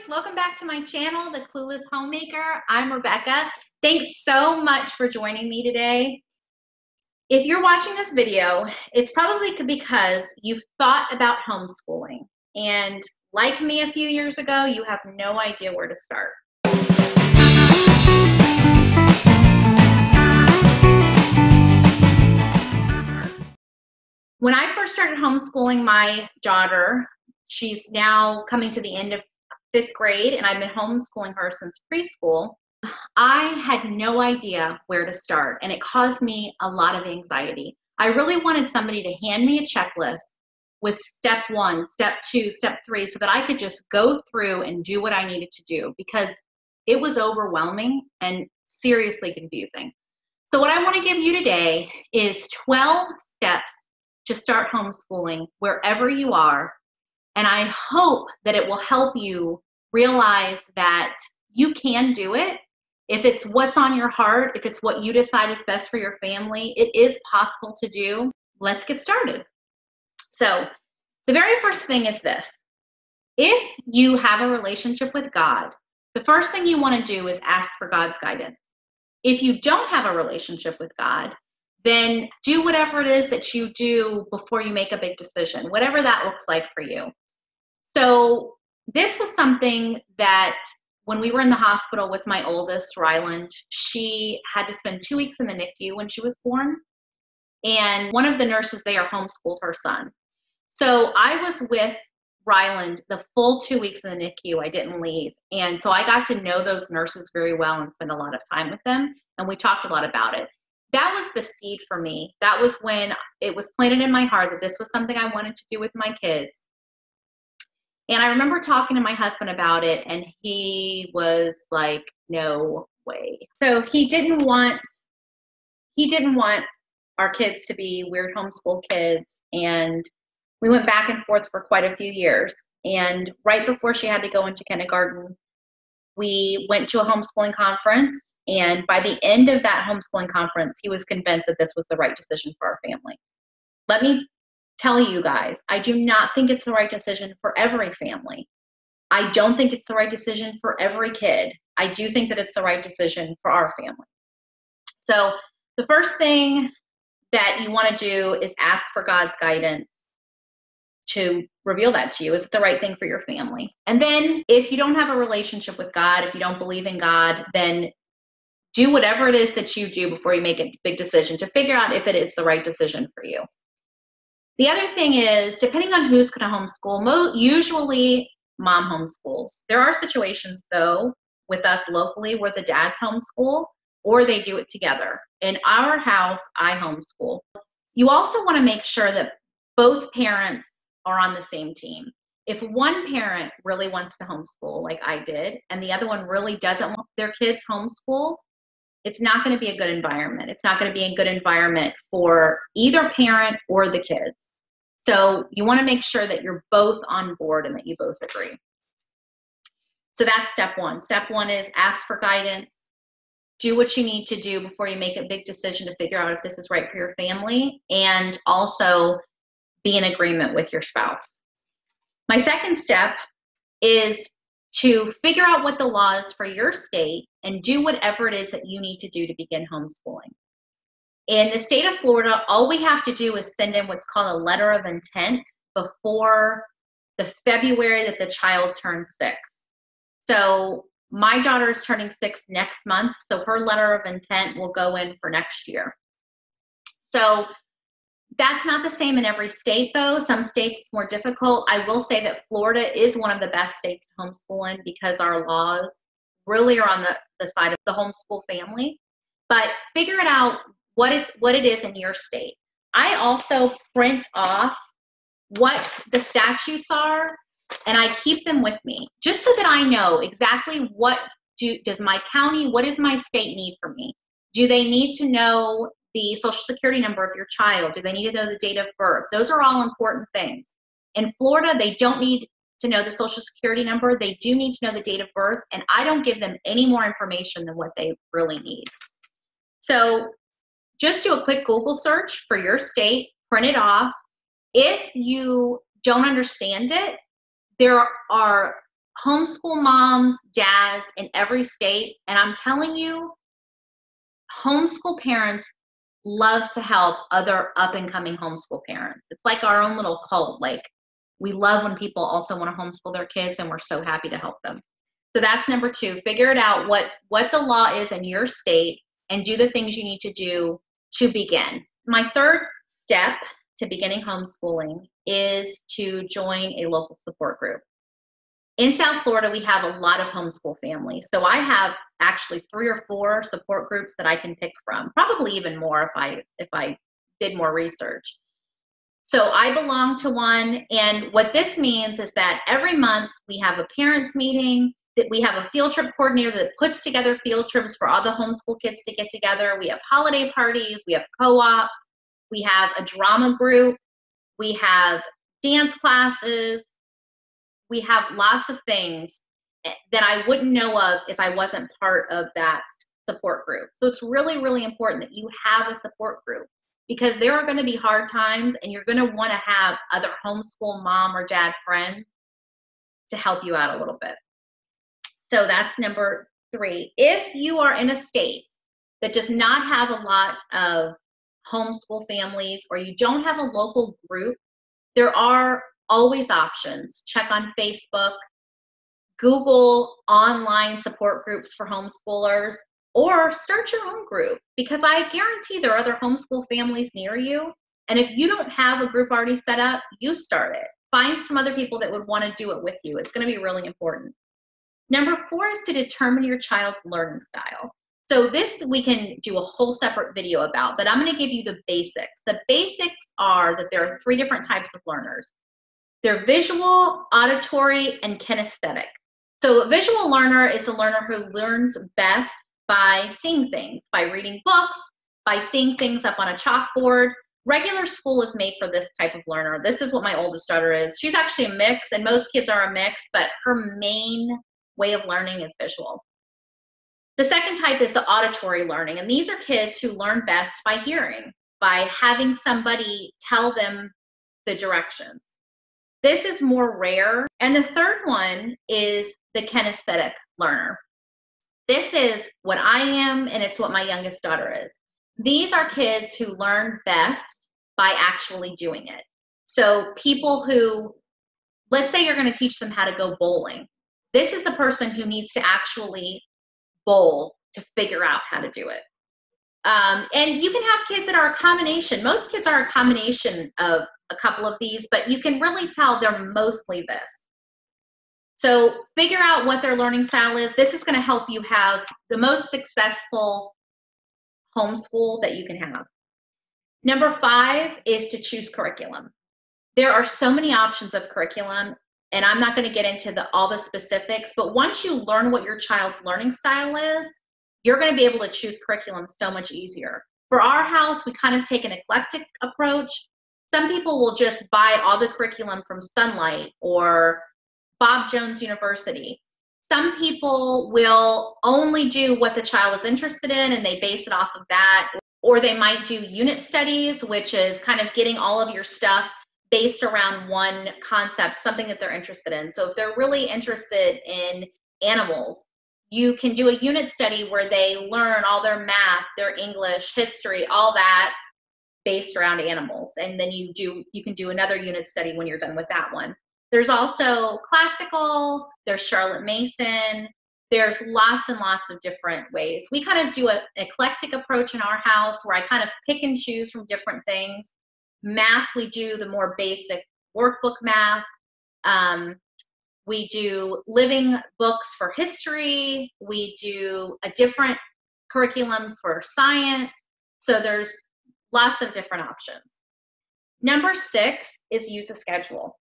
welcome back to my channel, The Clueless Homemaker. I'm Rebecca. Thanks so much for joining me today. If you're watching this video, it's probably because you've thought about homeschooling, and like me a few years ago, you have no idea where to start. When I first started homeschooling my daughter, she's now coming to the end of 5th grade, and I've been homeschooling her since preschool. I had no idea where to start, and it caused me a lot of anxiety. I really wanted somebody to hand me a checklist with step 1, step 2, step 3, so that I could just go through and do what I needed to do, because it was overwhelming and seriously confusing. So what I want to give you today is 12 steps to start homeschooling wherever you are. And I hope that it will help you realize that you can do it. If it's what's on your heart, if it's what you decide is best for your family, it is possible to do. Let's get started. So the very first thing is this. If you have a relationship with God, the first thing you want to do is ask for God's guidance. If you don't have a relationship with God, then do whatever it is that you do before you make a big decision, whatever that looks like for you. So this was something that when we were in the hospital with my oldest, Ryland, she had to spend 2 weeks in the NICU when she was born. And one of the nurses there homeschooled her son. So I was with Ryland the full 2 weeks in the NICU. I didn't leave. And so I got to know those nurses very well and spend a lot of time with them. And we talked a lot about it. That was the seed for me. That was when it was planted in my heart that this was something I wanted to do with my kids. And I remember talking to my husband about it, and he was like, no way. So he didn't want our kids to be weird homeschool kids. And we went back and forth for quite a few years. And right before she had to go into kindergarten, we went to a homeschooling conference. And by the end of that homeschooling conference, he was convinced that this was the right decision for our family. Let me tell you guys, I do not think it's the right decision for every family. I don't think it's the right decision for every kid. I do think that it's the right decision for our family. So the first thing that you want to do is ask for God's guidance to reveal that to you. Is it the right thing for your family? And then if you don't have a relationship with God, if you don't believe in God, then do whatever it is that you do before you make a big decision to figure out if it is the right decision for you. The other thing is, depending on who's going to homeschool, usually mom homeschools. There are situations, though, with us locally where the dads homeschool or they do it together. In our house, I homeschool. You also want to make sure that both parents are on the same team. If one parent really wants to homeschool, like I did, and the other one really doesn't want their kids homeschooled, it's not going to be a good environment. It's not going to be a good environment for either parent or the kids. So you want to make sure that you're both on board and that you both agree. So that's step 1. Step 1 is ask for guidance. Do what you need to do before you make a big decision to figure out if this is right for your family, and also be in agreement with your spouse. My second step is to figure out what the law is for your state and do whatever it is that you need to do to begin homeschooling. In the state of Florida, all we have to do is send in what's called a letter of intent before the February that the child turns 6. So my daughter is turning 6 next month, so her letter of intent will go in for next year. So that's not the same in every state, though. Some states it's more difficult. I will say that Florida is one of the best states to homeschool in because our laws really are on the side of the homeschool family. But figure it out what it is in your state. I also print off what the statutes are, and I keep them with me just so that I know exactly what does my county, what does my state need from me? Do they need to know the social security number of your child? Do they need to know the date of birth? Those are all important things. In Florida, they don't need to know the social security number. They do need to know the date of birth, and I don't give them any more information than what they really need. So just do a quick Google search for your state, print it off. If you don't understand it, there are homeschool moms, dads in every state, and I'm telling you, homeschool parents love to help other up-and-coming homeschool parents. It's like our own little cult. Like, we love when people also want to homeschool their kids, and we're so happy to help them. So that's number 2. Figure it out what the law is in your state and do the things you need to do to begin. My third step to beginning homeschooling is to join a local support group. In South Florida, we have a lot of homeschool families. So I have actually 3 or 4 support groups that I can pick from, probably even more if I did more research. So I belong to one, and what this means is that every month we have a parents meeting, that we have a field trip coordinator that puts together field trips for all the homeschool kids to get together. We have holiday parties, we have co-ops, we have a drama group, we have dance classes, we have lots of things that I wouldn't know of if I wasn't part of that support group. So it's really, really important that you have a support group, because there are going to be hard times and you're going to want to have other homeschool mom or dad friends to help you out a little bit. So that's number 3. If you are in a state that does not have a lot of homeschool families, or you don't have a local group, there are always options. Check on Facebook, Google online support groups for homeschoolers, or start your own group, because I guarantee there are other homeschool families near you. And if you don't have a group already set up, you start it. Find some other people that would want to do it with you. It's going to be really important. Number 4 is to determine your child's learning style. So this we can do a whole separate video about, but I'm going to give you the basics. The basics are that there are 3 different types of learners. They're visual, auditory, and kinesthetic. So a visual learner is a learner who learns best by seeing things, by reading books, by seeing things up on a chalkboard. Regular school is made for this type of learner. This is what my oldest daughter is. She's actually a mix, and most kids are a mix, but her main way of learning is visual. The second type is the auditory learning, and these are kids who learn best by hearing, by having somebody tell them the directions. This is more rare. And the third one is the kinesthetic learner. This is what I am, and it's what my youngest daughter is. These are kids who learn best by actually doing it. So people who, let's say you're going to teach them how to go bowling. This is the person who needs to actually bowl to figure out how to do it. And you can have kids that are a combination. Most kids are a combination of a couple of these, but you can really tell they're mostly this. So figure out what their learning style is. This is going to help you have the most successful homeschool that you can have. Number 5 is to choose curriculum. There are so many options of curriculum, and I'm not going to get into all the specifics, but once you learn what your child's learning style is, you're going to be able to choose curriculum so much easier. For our house, we kind of take an eclectic approach. Some people will just buy all the curriculum from Sunlight or Bob Jones University. Some people will only do what the child is interested in, and they base it off of that. Or they might do unit studies, which is kind of getting all of your stuff based around one concept, something that they're interested in. So if they're really interested in animals, you can do a unit study where they learn all their math, their English, history, all that based around animals. And then you can do another unit study when you're done with that one. There's also classical, there's Charlotte Mason, there's lots and lots of different ways. We kind of do an eclectic approach in our house where I kind of pick and choose from different things. Math, we do the more basic workbook math. We do living books for history. We do a different curriculum for science. So there's lots of different options. Number 6 is use a schedule.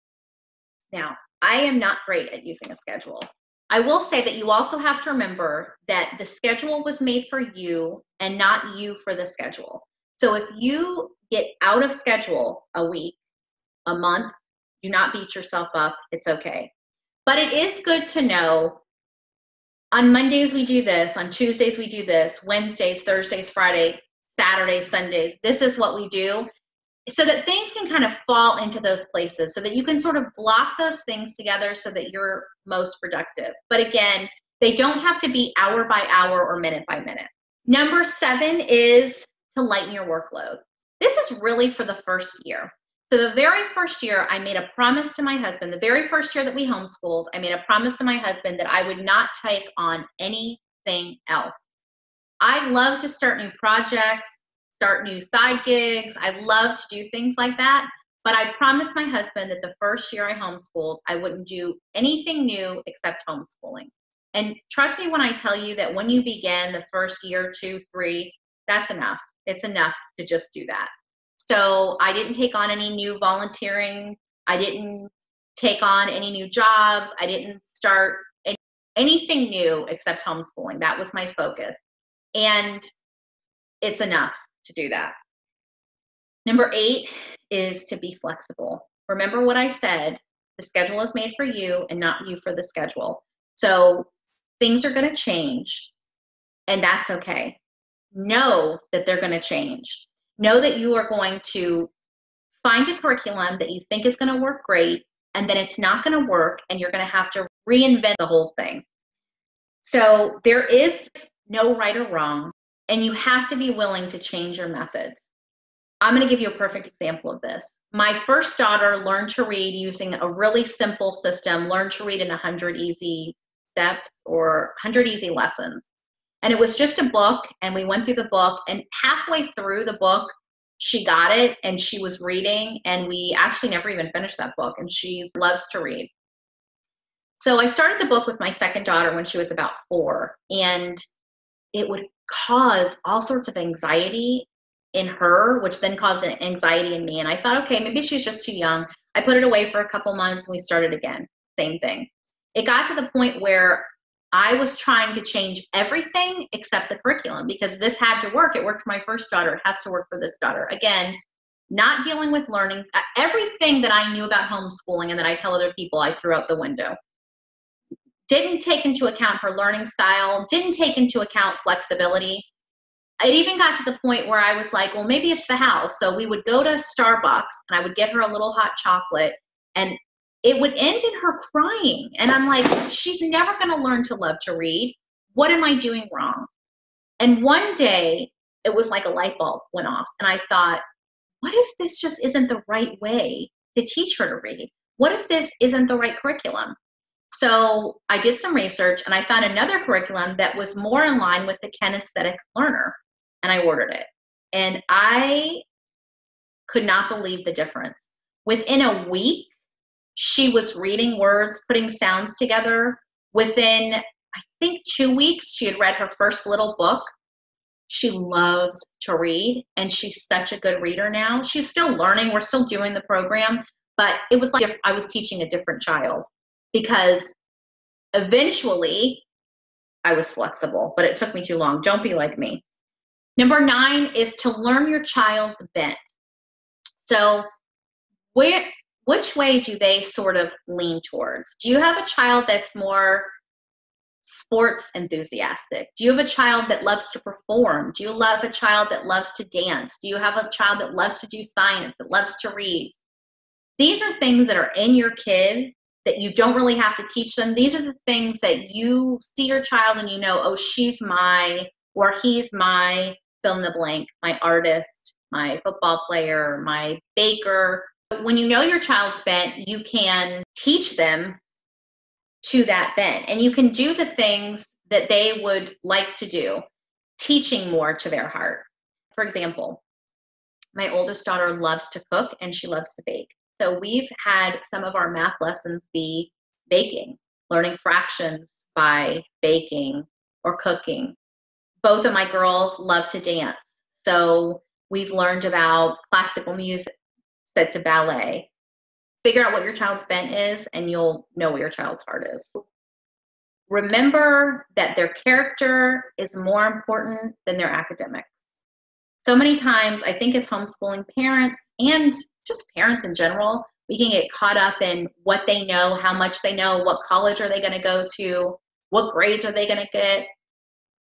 Now, I am not great at using a schedule. I will say that you also have to remember that the schedule was made for you and not you for the schedule. So if you get out of schedule a week, a month, do not beat yourself up. It's okay. But it is good to know on Mondays we do this, on Tuesdays we do this, Wednesdays, Thursdays, Friday, Saturdays, Sundays. This is what we do. so that things can kind of fall into those places, so that you can sort of block those things together so that you're most productive. But again, they don't have to be hour by hour or minute by minute. Number 7 is to lighten your workload. This is really for the first year. So the very first year, I made a promise to my husband, the very first year that we homeschooled, I made a promise to my husband that I would not take on anything else. I love to start new projects, start new side gigs. I love to do things like that. But I promised my husband that the first year I homeschooled, I wouldn't do anything new except homeschooling. And trust me when I tell you that when you begin the first year, 2, 3, that's enough. It's enough to just do that. So I didn't take on any new volunteering. I didn't take on any new jobs. I didn't start anything new except homeschooling. That was my focus. And it's enough to do that. Number 8 is to be flexible. Remember what I said, the schedule is made for you and not you for the schedule. So things are going to change, and that's okay. Know that they're going to change. Know that you are going to find a curriculum that you think is going to work great, and then it's not going to work, and you're going to have to reinvent the whole thing. So there is no right or wrong, and you have to be willing to change your methods. I'm going to give you a perfect example of this. My first daughter learned to read using a really simple system, learned to read in 100 easy steps or 100 easy lessons. And it was just a book, and we went through the book, and halfway through the book, she got it, and she was reading, and we actually never even finished that book, and she loves to read. So I started the book with my second daughter when she was about 4, and it would cause all sorts of anxiety in her, which then caused an anxiety in me. And I thought, okay, maybe she's just too young. I put it away for a couple months, and we started again. Same thing. It got to the point where I was trying to change everything except the curriculum, because this had to work. It worked for my first daughter. It has to work for this daughter. Again, not dealing with learning. Everything that I knew about homeschooling and that I tell other people, I threw out the window. Didn't take into account her learning style, didn't take into account flexibility. It even got to the point where I was like, well, maybe it's the house. So we would go to Starbucks, and I would get her a little hot chocolate, and it would end in her crying. And I'm like, she's never going to learn to love to read. What am I doing wrong? And one day, it was like a light bulb went off. And I thought, what if this just isn't the right way to teach her to read? What if this isn't the right curriculum? So I did some research, and I found another curriculum that was more in line with the kinesthetic learner, and I ordered it. And I could not believe the difference. Within a week, she was reading words, putting sounds together. Within, I think, 2 weeks, she had read her first little book. She loves to read, and she's such a good reader now. She's still learning. We're still doing the program, but it was like I was teaching a different child, because eventually I was flexible, but it took me too long. Don't be like me. Number 9 is to learn your child's bent. So which way do they sort of lean towards? Do you have a child that's more sports enthusiastic? Do you have a child that loves to perform? Do you have a child that loves to dance? Do you have a child that loves to do science, that loves to read? These are things that are in your kid that you don't really have to teach them. These are the things that you see your child and you know, oh, she's my, or he's my, fill in the blank, my artist, my football player, my baker. When you know your child's bent, you can teach them to that bent, and you can do the things that they would like to do, teaching more to their heart. For example, my oldest daughter loves to cook and she loves to bake. So we've had some of our math lessons be baking, learning fractions by baking or cooking. Both of my girls love to dance. So we've learned about classical music set to ballet. Figure out what your child's bent is, and you'll know what your child's heart is. Remember that their character is more important than their academics. So many times, I think as homeschooling parents and just parents in general, we can get caught up in what they know, how much they know, what college are they going to go to, what grades are they going to get.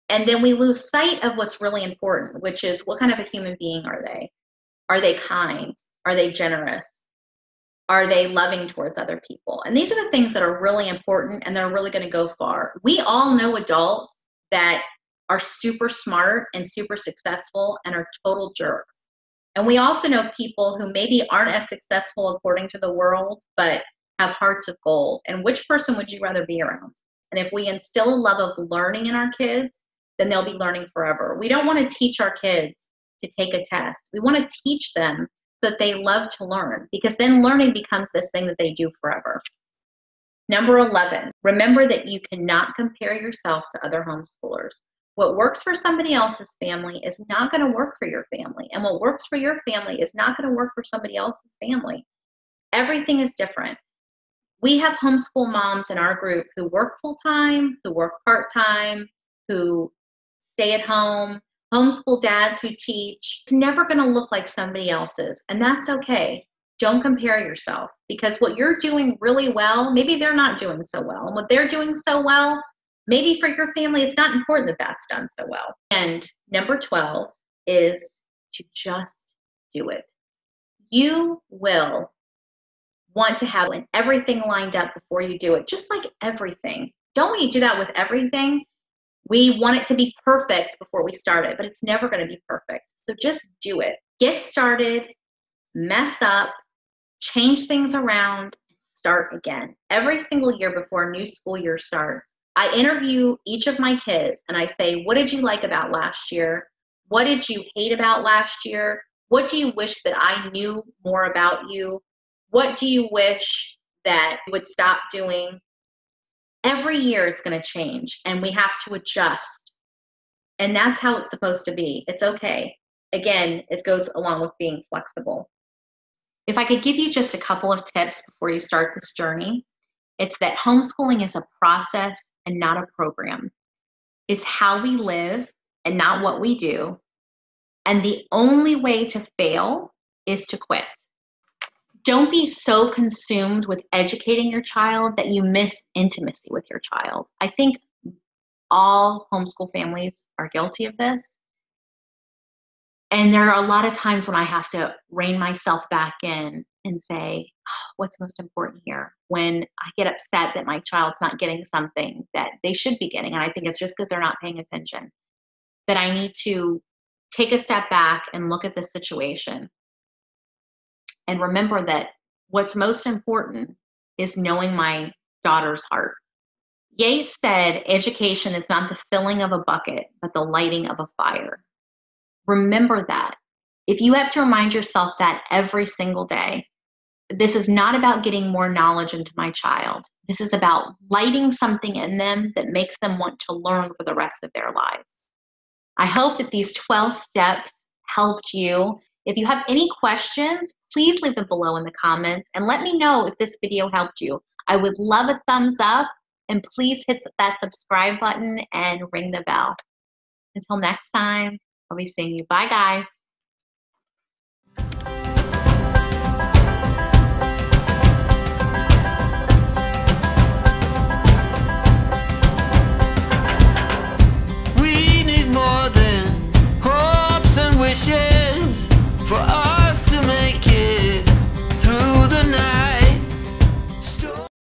And then we lose sight of what's really important, which is what kind of a human being are they? Are they kind? Are they generous? Are they loving towards other people? And these are the things that are really important and they're really going to go far. We all know adults that are super smart and super successful and are total jerks. And we also know people who maybe aren't as successful according to the world, but have hearts of gold. And which person would you rather be around? And if we instill a love of learning in our kids, then they'll be learning forever. We don't want to teach our kids to take a test. We want to teach them so that they love to learn, because then learning becomes this thing that they do forever. Number 11, remember that you cannot compare yourself to other homeschoolers. What works for somebody else's family is not going to work for your family. And what works for your family is not going to work for somebody else's family. Everything is different. We have homeschool moms in our group who work full-time, who work part-time, who stay at home, homeschool dads who teach. It's never going to look like somebody else's, and that's okay. Don't compare yourself, because what you're doing really well, maybe they're not doing so well. And what they're doing so well, maybe for your family, it's not important that that's done so well. And number 12 is to just do it. You will want to have everything lined up before you do it, just like everything. Don't we do that with everything? We want it to be perfect before we start it, but it's never going to be perfect. So just do it. Get started, mess up, change things around, start again. Every single year before a new school year starts, I interview each of my kids and I say, what did you like about last year? What did you hate about last year? What do you wish that I knew more about you? What do you wish that you would stop doing? Every year it's going to change and we have to adjust. And that's how it's supposed to be. It's okay. Again, it goes along with being flexible. If I could give you just a couple of tips before you start this journey, it's that homeschooling is a process and not a program. It's how we live and not what we do. And the only way to fail is to quit. Don't be so consumed with educating your child that you miss intimacy with your child. I think all homeschool families are guilty of this. And there are a lot of times when I have to rein myself back in and say, oh, what's most important here? When I get upset that my child's not getting something that they should be getting, and I think it's just because they're not paying attention, that I need to take a step back and look at the situation. And remember that what's most important is knowing my daughter's heart. Yates said, education is not the filling of a bucket, but the lighting of a fire. Remember that. If you have to remind yourself that every single day, this is not about getting more knowledge into my child. This is about lighting something in them that makes them want to learn for the rest of their lives. I hope that these 12 steps helped you. If you have any questions, please leave them below in the comments and let me know if this video helped you. I would love a thumbs up, and please hit that subscribe button and ring the bell. Until next time, I'll be seeing you. Bye, guys. We need more than hopes and wishes.